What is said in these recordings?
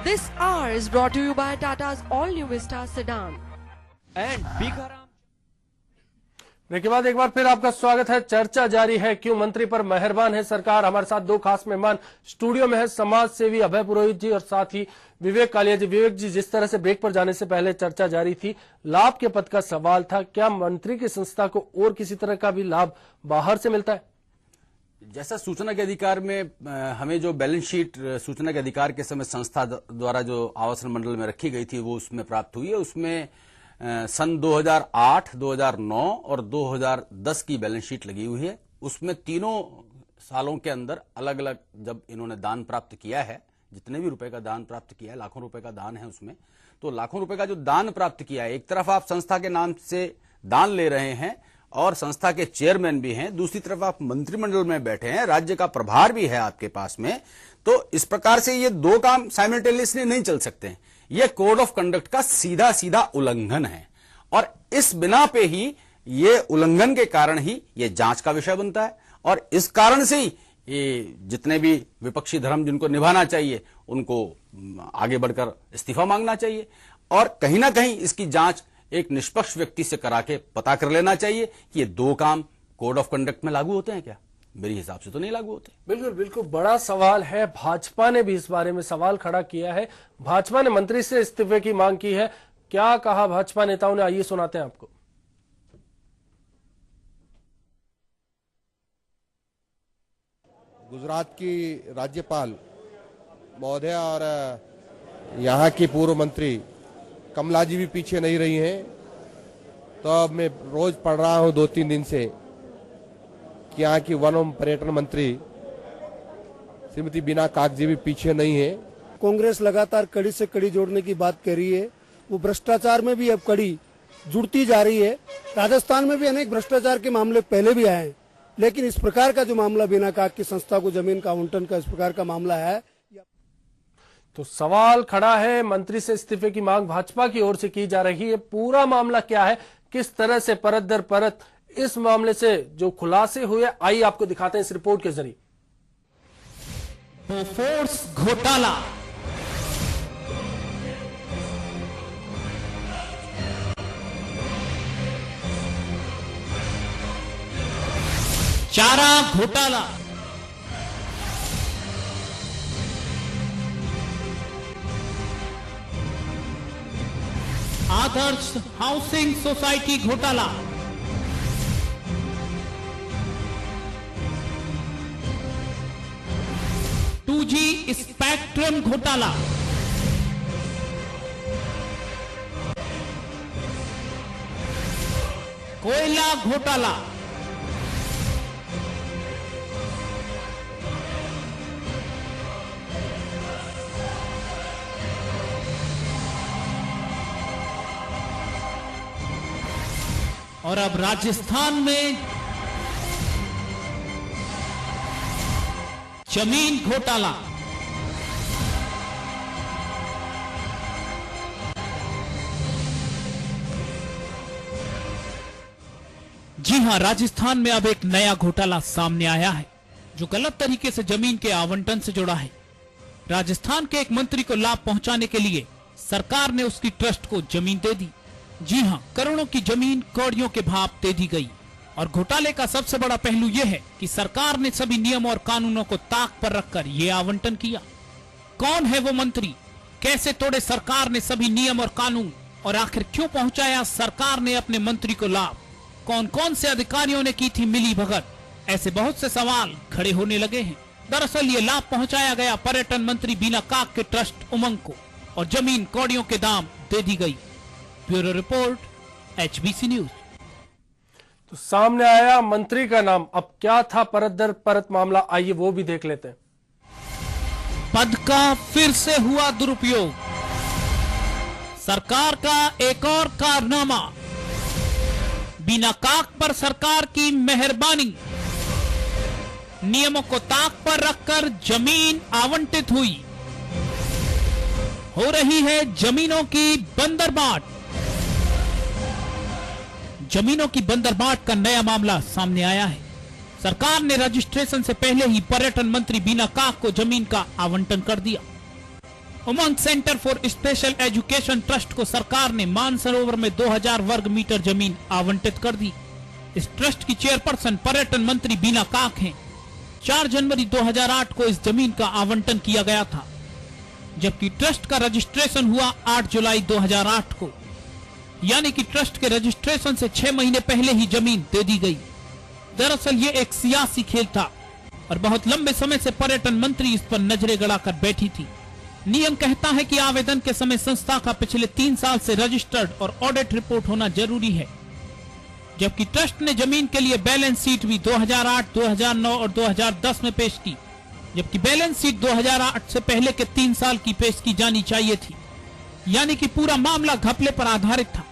This hour is brought to you by Tata's all-new Vista sedan and Bikaram. Break के बाद एक बार फिर आपका स्वागत है। चर्चा जारी है, क्यों मंत्री पर मेहरबान है सरकार। हमारे साथ दो खास मेहमान स्टूडियो में है, समाज सेवी अभय पुरोहित जी और साथ ही विवेक कालिया जी। विवेक जी, जिस तरह से ब्रेक पर जाने से पहले चर्चा जारी थी, लाभ के पद का सवाल था, क्या मंत्री की संस्था को और किसी तरह का भी लाभ बाहर से मिलता है? जैसा सूचना के अधिकार में हमें जो बैलेंस शीट सूचना के अधिकार के समय संस्था द्वारा जो आवासन मंडल में रखी गई थी वो उसमें प्राप्त हुई है। उसमें सन 2008, 2009 और 2010 की बैलेंस शीट लगी हुई है। उसमें तीनों सालों के अंदर अलग अलग जब इन्होंने दान प्राप्त किया है, जितने भी रुपए का दान प्राप्त किया है, लाखों रुपए का दान है उसमें, तो लाखों रुपए का जो दान प्राप्त किया है, एक तरफ आप संस्था के नाम से दान ले रहे हैं और संस्था के चेयरमैन भी हैं, दूसरी तरफ आप मंत्रिमंडल में बैठे हैं, राज्य का प्रभार भी है आपके पास में, तो इस प्रकार से ये दो काम साइमल्टेनियसली नहीं चल सकते हैं। ये कोड ऑफ कंडक्ट का सीधा सीधा उल्लंघन है और इस बिना पे ही ये उल्लंघन के कारण ही ये जांच का विषय बनता है और इस कारण से ही ये जितने भी विपक्षी धर्म जिनको निभाना चाहिए उनको आगे बढ़कर इस्तीफा मांगना चाहिए और कहीं ना कहीं इसकी जांच एक निष्पक्ष व्यक्ति से करा के पता कर लेना चाहिए कि ये दो काम कोड ऑफ कंडक्ट में लागू होते हैं क्या। मेरे हिसाब से तो नहीं लागू होते। बिल्कुल बिल्कुल, बड़ा सवाल है। भाजपा ने भी इस बारे में सवाल खड़ा किया है। भाजपा ने मंत्री से इस्तीफे की मांग की है। क्या कहा भाजपा नेताओं ने, आइए सुनाते हैं आपको। गुजरात की राज्यपाल महोदय और यहाँ की पूर्व मंत्री कमला जी भी पीछे नहीं रही हैं, तो अब मैं रोज पढ़ रहा हूँ 2-3 दिन से कि यहाँ की वन एवं पर्यटन मंत्री श्रीमती बीना काक जी भी पीछे नहीं है। कांग्रेस लगातार कड़ी से कड़ी जोड़ने की बात कर रही है, वो भ्रष्टाचार में भी अब कड़ी जुड़ती जा रही है। राजस्थान में भी अनेक भ्रष्टाचार के मामले पहले भी आए हैं, लेकिन इस प्रकार का जो मामला बीना काक की संस्था को जमीन का आवंटन का इस प्रकार का मामला है, तो सवाल खड़ा है। मंत्री से इस्तीफे की मांग भाजपा की ओर से की जा रही है। पूरा मामला क्या है, किस तरह से परत दर परत इस मामले से जो खुलासे हुए, आइए आपको दिखाते हैं इस रिपोर्ट के जरिए। बोफोर्स घोटाला, चारा घोटाला, आदर्श हाउसिंग सोसाइटी घोटाला, टू जी स्पेक्ट्रम घोटाला, कोयला घोटाला, और अब राजस्थान में जमीन घोटाला। जी हां, राजस्थान में अब एक नया घोटाला सामने आया है जो गलत तरीके से जमीन के आवंटन से जुड़ा है। राजस्थान के एक मंत्री को लाभ पहुंचाने के लिए सरकार ने उसकी ट्रस्ट को जमीन दे दी। जी हां, करोड़ों की जमीन कौड़ियों के भाव दे दी गई और घोटाले का सबसे बड़ा पहलू यह है कि सरकार ने सभी नियम और कानूनों को ताक पर रखकर यह आवंटन किया। कौन है वो मंत्री, कैसे तोड़े सरकार ने सभी नियम और कानून, और आखिर क्यों पहुंचाया सरकार ने अपने मंत्री को लाभ, कौन कौन से अधिकारियों ने की थी मिली भगत, ऐसे बहुत से सवाल खड़े होने लगे हैं। दरअसल ये लाभ पहुंचाया गया पर्यटन मंत्री बीना काक के ट्रस्ट उमंग को और जमीन कौड़ियों के दाम दे दी गई। Bureau report, HBC news. तो सामने आया मंत्री का नाम। अब क्या था परत दर परत मामला, आइए वो भी देख लेते हैं। पद का फिर से हुआ दुरुपयोग, सरकार का एक और कारनामा, बीना काक पर सरकार की मेहरबानी, नियमों को ताक पर रखकर जमीन आवंटित हुई, हो रही है जमीनों की बंदरबाट। जमीनों की बंदरबाट का नया मामला सामने आया है। सरकार ने रजिस्ट्रेशन से पहले ही पर्यटन मंत्री बीना काक को जमीन का आवंटन कर दिया। Umang centre for special education trust को सरकार ने मानसरोवर में 2000 वर्ग मीटर जमीन आवंटित कर दी। इस ट्रस्ट की चेयरपर्सन पर्यटन मंत्री बीना काक हैं। 4 जनवरी 2008 को इस जमीन का आवंटन किया गया था, जबकि ट्रस्ट का रजिस्ट्रेशन हुआ 8 जुलाई 2008 को, यानी कि ट्रस्ट के रजिस्ट्रेशन से 6 महीने पहले ही जमीन दे दी गई। दरअसल ये एक सियासी खेल था और बहुत लंबे समय से पर्यटन मंत्री इस पर नजरें गड़ाकर बैठी थी। नियम कहता है कि आवेदन के समय संस्था का पिछले 3 साल से रजिस्टर्ड और ऑडिट रिपोर्ट होना जरूरी है, जबकि ट्रस्ट ने जमीन के लिए बैलेंस शीट भी 2008, 2009 और 2010 में पेश की, जबकि बैलेंस शीट 2008 से पहले के 3 साल की पेश की जानी चाहिए थी, यानी कि पूरा मामला घपले पर आधारित था।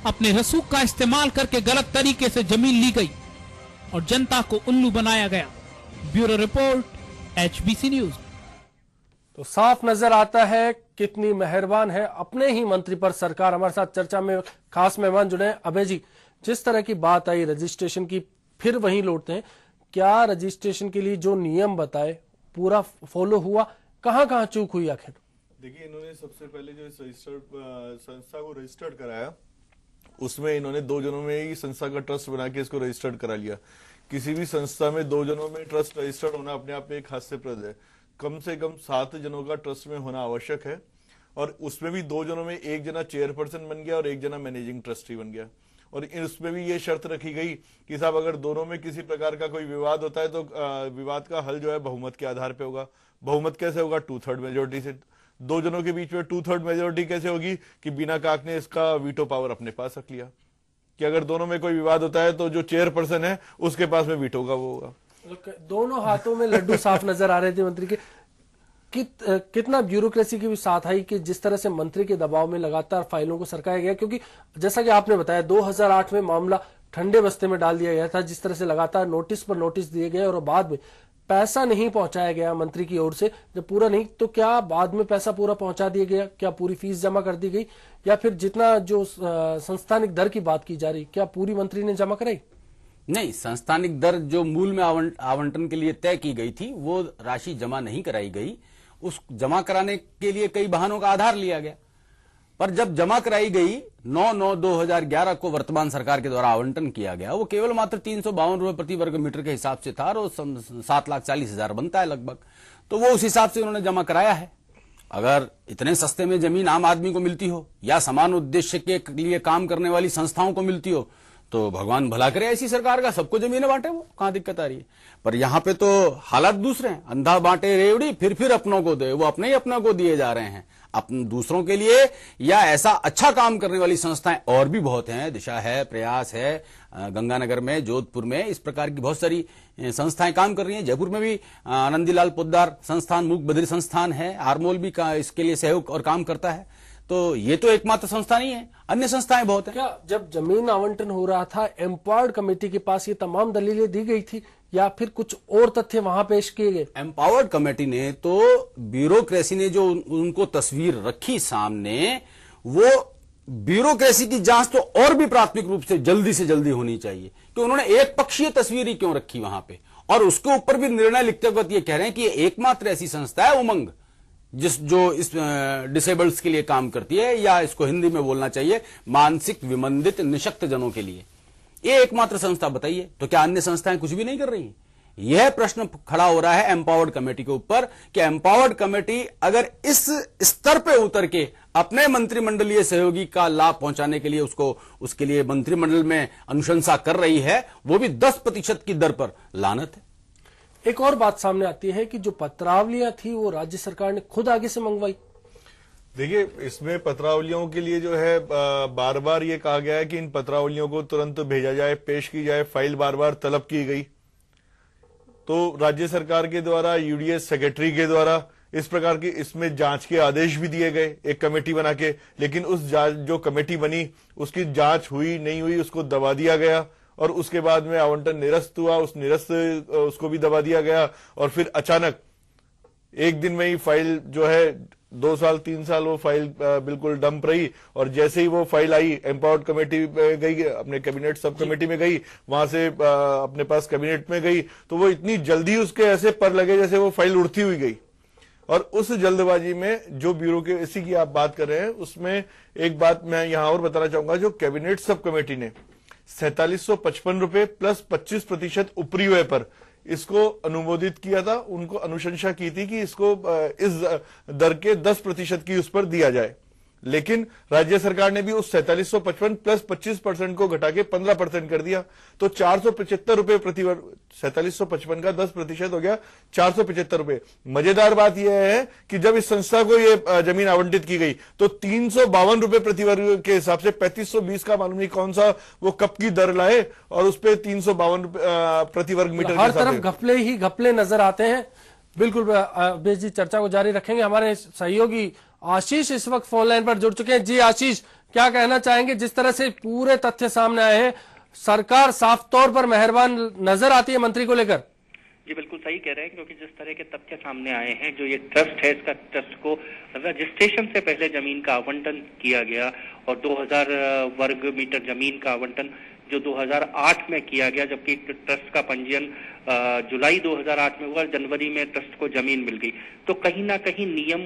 अपने रसूख का इस्तेमाल करके गलत तरीके से जमीन ली गई और जनता को उल्लू बनाया गया। Bureau report, HBC news. तो साफ नजर आता है कितनी मेहरबान है अपने ही मंत्री पर सरकार। हमारे साथ चर्चा में खास मेहमान जुड़े हैं। अभय जी, जिस तरह की बात आई रजिस्ट्रेशन की, फिर वहीं लौटते हैं, क्या रजिस्ट्रेशन के लिए जो नियम बताए पूरा फॉलो हुआ? कहां चूक हुई आखिर? देखिए, इन्होंने सबसे पहले जो इस रजिस्टर्ड संस्था को रजिस्टर्ड कराया, उसमें इन्होंने 2 जनों में ही संस्था का ट्रस्ट बना के इसको रजिस्टर्ड करा लिया। किसी भी संस्था में 2 जनों में ट्रस्ट रजिस्टर्ड होना अपने आप में एक हास्यप्रद है। कम से कम 7 जनों का ट्रस्ट में होना आवश्यक है, और उसमें भी 2 जनों में एक जना चेयरपर्सन बन गया और एक जना मैनेजिंग ट्रस्टी बन गया। और उसमें भी ये शर्त रखी गई कि साहब अगर दोनों में किसी प्रकार का कोई विवाद होता है तो विवाद का हल जो है बहुमत के आधार पे होगा। बहुमत कैसे होगा? 2/3 मेजोरिटी से। 2 जनों के बीच में 2/3 मेजोरिटी कैसे होगी? कि बीना काक ने इसका वीटो पावर अपने पास रख लिया कि अगर दोनों में कोई विवाद होता है तो जो चेयरपर्सन है उसके पास में वीटो का वो होगा। दोनों हाथों में लड्डू साफ नजर आ रहे थे मंत्री के। कितना ब्यूरोक्रेसी की भी साथ आई कि जिस तरह से मंत्री के दबाव में लगातार फाइलों को सरकाया गया, क्योंकि जैसा कि आपने बताया 2008 में मामला ठंडे बस्ते में डाल दिया गया था, जिस तरह से लगातार नोटिस पर नोटिस दिए गए और बाद में पैसा नहीं पहुंचाया गया मंत्री की ओर से। जब पूरा नहीं, तो क्या बाद में पैसा पूरा पहुंचा दिया गया? क्या पूरी फीस जमा कर दी गई, या फिर जितना जो संस्थानिक दर की बात की जा रही, क्या पूरी मंत्री ने जमा कराई? नहीं, संस्थानिक दर जो मूल में आवंटन के लिए तय की गई थी वो राशि जमा नहीं कराई गई। उस जमा कराने के लिए कई बहानों का आधार लिया गया, पर जब जमा कराई गई 9/9/2011 को वर्तमान सरकार के द्वारा आवंटन किया गया, वो केवल मात्र 352 रुपए प्रति वर्ग मीटर के हिसाब से था और 7,40,000 बनता है लगभग। तो वो उस हिसाब से उन्होंने जमा कराया है। अगर इतने सस्ते में जमीन आम आदमी को मिलती हो या समान उद्देश्य के लिए काम करने वाली संस्थाओं को मिलती हो तो भगवान भला करे ऐसी सरकार का, सबको जमीनें बांटे, वो कहां दिक्कत आ रही है। पर यहां पे तो हालात दूसरे हैं। अंधा बांटे रेवड़ी, फिर अपनों को दे। वो अपने ही अपनों को दिए जा रहे हैं, अपने दूसरों के लिए। या ऐसा अच्छा काम करने वाली संस्थाएं और भी बहुत हैं, दिशा है, प्रयास है, गंगानगर में, जोधपुर में इस प्रकार की बहुत सारी संस्थाएं काम कर रही हैं। जयपुर में भी आनंदीलाल पोद्दार संस्थान, मूक बधिर संस्थान है, आरमोल भी इसके लिए सहयोग और काम करता है। तो ये तो एकमात्र संस्था नहीं है, अन्य संस्थाएं बहुत हैं। क्या जब जमीन आवंटन हो रहा था एम्पावर्ड कमेटी के पास ये तमाम दलीलें दी गई थी, या फिर कुछ और तथ्य वहां पेश किए गए? एम्पावर्ड कमेटी ने तो ब्यूरोक्रेसी ने जो उनको तस्वीर रखी सामने, वो ब्यूरोक्रेसी की जांच तो और भी प्राथमिक रूप से जल्दी होनी चाहिए कि उन्होंने एक पक्षीय तस्वीर ही क्यों रखी वहां पे। और उसके ऊपर भी निर्णय लिखते वक्त ये कह रहे हैं कि एकमात्र ऐसी संस्था है उमंग जो इस डिसेबल्स के लिए काम करती है, या इसको हिंदी में बोलना चाहिए मानसिक विमंदित निशक्त जनों के लिए। ये एकमात्र संस्था बताइए, तो क्या अन्य संस्थाएं कुछ भी नहीं कर रही हैं? यह प्रश्न खड़ा हो रहा है एम्पावर्ड कमेटी के ऊपर कि एम्पावर्ड कमेटी अगर इस स्तर पे उतर के अपने मंत्रिमंडलीय सहयोगी का लाभ पहुंचाने के लिए उसके लिए मंत्रिमंडल में अनुशंसा कर रही है, वो भी 10% की दर पर, लानत है। एक और बात सामने आती है कि जो पत्रावलियां थी वो राज्य सरकार ने खुद आगे से मंगवाई। देखिए, इसमें पत्रावलियों के लिए जो है बार बार ये कहा गया है कि इन पत्रावलियों को तुरंत भेजा जाए, पेश की जाए। फाइल बार बार तलब की गई, तो राज्य सरकार के द्वारा, यूडीएस सेक्रेटरी के द्वारा इस प्रकार की इसमें जांच के आदेश भी दिए गए एक कमेटी बना के। लेकिन उस जो कमेटी बनी उसकी जांच हुई नहीं हुई, उसको दबा दिया गया। और उसके बाद में आवंटन निरस्त हुआ, उस निरस्त उसको भी दबा दिया गया। और फिर अचानक एक दिन में ही फाइल जो है 2 साल 3 साल वो फाइल बिल्कुल डंप रही। और जैसे ही वो फाइल आई एम्पावर्ड कमेटी में गई, अपने कैबिनेट सब कमेटी में गई, वहां से अपने पास कैबिनेट में गई, तो वो इतनी जल्दी उसके ऐसे पर लगे जैसे वो फाइल उड़ती हुई गई। और उस जल्दबाजी में जो ब्यूरोक्रेसी की आप बात कर रहे हैं, उसमें एक बात मैं यहां और बताना चाहूंगा, जो कैबिनेट सब कमेटी ने 4755 रुपए प्लस 25% ऊपरी व्यय पर इसको अनुमोदित किया था, उनको अनुशंसा की थी कि इसको इस दर के 10% की उस पर दिया जाए, लेकिन राज्य सरकार ने भी उस 4755 प्लस 25% को घटा के 15% कर दिया, तो 475 रुपए प्रति वर्ग, 4755 का 10% हो गया 475 रुपए। मजेदार बात यह है कि जब इस संस्था को ये जमीन आवंटित की गई तो 352 रुपए प्रति वर्ग के हिसाब से 3520 का मालूम नहीं कौन सा वो कब की दर लाए, और उस पर 352 प्रति वर्ग मीटर हर तरफ घपले ही घपले नजर आते हैं। बिल्कुल बेश जी, चर्चा को जारी रखेंगे। हमारे सहयोगी आशीष इस वक्त फोन लाइन पर जुड़ चुके हैं। जी आशीष, क्या कहना चाहेंगे? जिस तरह से पूरे तथ्य सामने आए हैं, सरकार साफ तौर पर मेहरबान नजर आती है मंत्री को लेकर। जी बिल्कुल सही कह रहे हैं, क्योंकि जिस तरह के तथ्य सामने आए हैं, जो ये ट्रस्ट है, इसका ट्रस्ट को रजिस्ट्रेशन से पहले जमीन का आवंटन किया गया और 2000 वर्ग मीटर जमीन का आवंटन जो 2008 में किया गया, जबकि ट्रस्ट का पंजीयन जुलाई 2008 में हुआ, जनवरी में ट्रस्ट को जमीन मिल गई। तो कहीं ना कहीं नियम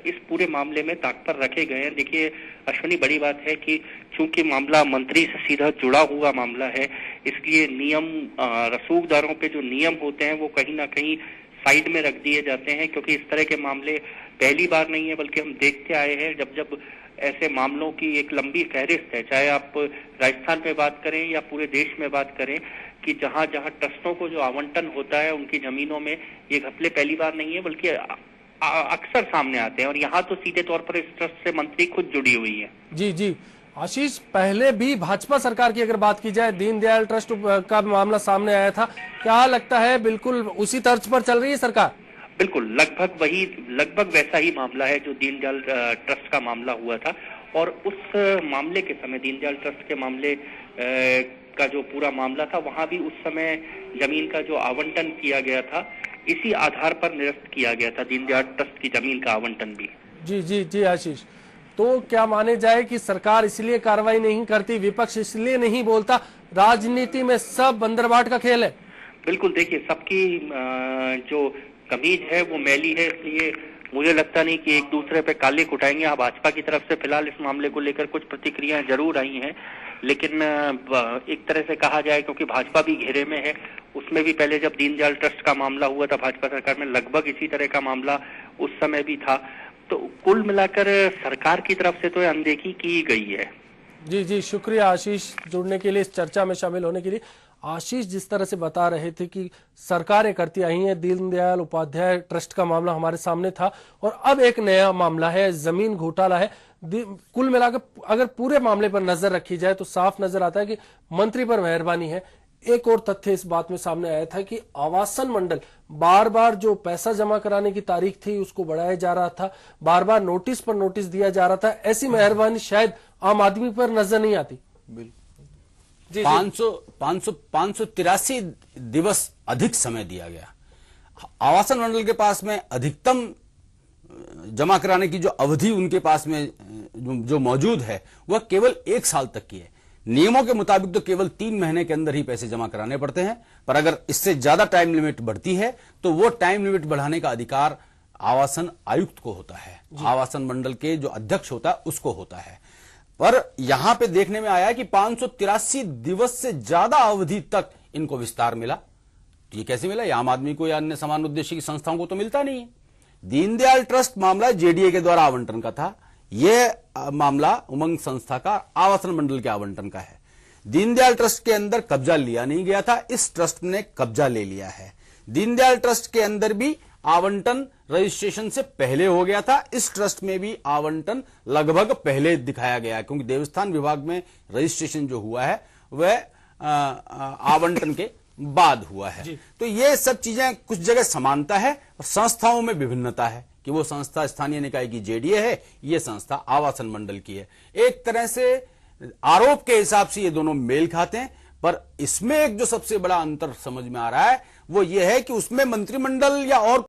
इस पूरे मामले में ताक पर रखे गए हैं। देखिए अश्विनी, बड़ी बात है कि चूंकि मामला मंत्री से सीधा जुड़ा हुआ मामला है, इसलिए नियम रसूखदारों पे जो नियम होते हैं वो कहीं ना कहीं साइड में रख दिए जाते हैं, क्योंकि इस तरह के मामले पहली बार नहीं है, बल्कि हम देखते आए हैं जब जब ऐसे मामलों की एक लंबी फहरिस्त है, चाहे आप राजस्थान में बात करें या पूरे देश में बात करें, कि जहां जहां ट्रस्टों को जो आवंटन होता है उनकी जमीनों में ये घपले पहली बार नहीं है, बल्कि अक्सर सामने आते हैं। और यहाँ तो सीधे तौर पर इस ट्रस्ट से मंत्री खुद जुड़ी हुई है। जी जी आशीष, पहले भी भाजपा सरकार की अगर बात की जाए, दीनदयाल ट्रस्ट का मामला सामने आया था, क्या लगता है बिल्कुल उसी तर्ज पर चल रही है सरकार? बिल्कुल, लगभग वैसा ही मामला है जो दीनदयाल ट्रस्ट का मामला हुआ था। और उस मामले के समय, दीनदयाल ट्रस्ट के मामले का जो पूरा मामला था, वहां भी उस समय जमीन का जो आवंटन किया गया था, इसी आधार पर निरस्त किया गया था दीनदयाल ट्रस्ट की जमीन का आवंटन भी। जी जी जी आशीष, तो क्या माने जाए कि सरकार इसलिए कार्रवाई नहीं करती, विपक्ष इसलिए नहीं बोलता, राजनीति में सब बंदरबाट का खेल है? बिल्कुल, देखिए सबकी जो कमीज है वो मैली है, इसलिए मुझे लगता नहीं कि एक दूसरे पे काले कुटाएंगे। हाँ, भाजपा की तरफ से फिलहाल इस मामले को लेकर कुछ प्रतिक्रियाएं जरूर आई हैं, लेकिन एक तरह से कहा जाए, क्योंकि भाजपा भी घेरे में है, उसमें भी पहले जब दीनदयाल ट्रस्ट का मामला हुआ था भाजपा सरकार में, लगभग इसी तरह का मामला उस समय भी था। तो कुल मिलाकर सरकार की तरफ से तो अनदेखी की गई है। जी जी, शुक्रिया आशीष जुड़ने के लिए, इस चर्चा में शामिल होने के लिए। आशीष जिस तरह से बता रहे थे कि सरकारें करती आई हैं, दीनदयाल उपाध्याय ट्रस्ट का मामला हमारे सामने था और अब एक नया मामला है, जमीन घोटाला है। कुल मिलाकर अगर पूरे मामले पर नजर रखी जाए तो साफ नजर आता है कि मंत्री पर मेहरबानी है। एक और तथ्य इस बात में सामने आया था कि आवासन मंडल बार बार जो पैसा जमा कराने की तारीख थी उसको बढ़ाया जा रहा था, बार बार नोटिस पर नोटिस दिया जा रहा था। ऐसी मेहरबानी शायद आम आदमी पर नजर नहीं आती। 583 दिवस अधिक समय दिया गया। आवासन मंडल के पास में अधिकतम जमा कराने की जो अवधि उनके पास में जो मौजूद है वह केवल 1 साल तक की है। नियमों के मुताबिक तो केवल 3 महीने के अंदर ही पैसे जमा कराने पड़ते हैं, पर अगर इससे ज्यादा टाइम लिमिट बढ़ती है तो वो टाइम लिमिट बढ़ाने का अधिकार आवासन आयुक्त को होता है, आवासन मंडल के जो अध्यक्ष होता है उसको होता है। पर यहां पे देखने में आया कि 583 दिवस से ज्यादा अवधि तक इनको विस्तार मिला। तो ये कैसे मिला? आम आदमी को या अन्य समान उद्देश्य की संस्थाओं को तो मिलता नहीं है। दीनदयाल ट्रस्ट मामला जेडीए के द्वारा आवंटन का था, यह मामला उमंग संस्था का आवासन मंडल के आवंटन का है। दीनदयाल ट्रस्ट के अंदर कब्जा लिया नहीं गया था, इस ट्रस्ट ने कब्जा ले लिया है। दीनदयाल ट्रस्ट के अंदर भी आवंटन रजिस्ट्रेशन से पहले हो गया था, इस ट्रस्ट में भी आवंटन लगभग पहले दिखाया गया है, क्योंकि देवस्थान विभाग में रजिस्ट्रेशन जो हुआ है वह आवंटन के बाद हुआ है। तो ये सब चीजें कुछ जगह समानता है और संस्थाओं में विभिन्नता है कि वो संस्था स्थानीय निकाय की जेडीए है, ये संस्था आवासन मंडल की है। एक तरह से आरोप के हिसाब से ये दोनों मेल खाते हैं, पर इसमें एक जो सबसे बड़ा अंतर समझ में आ रहा है वो ये है कि उसमें मंत्रिमंडल या और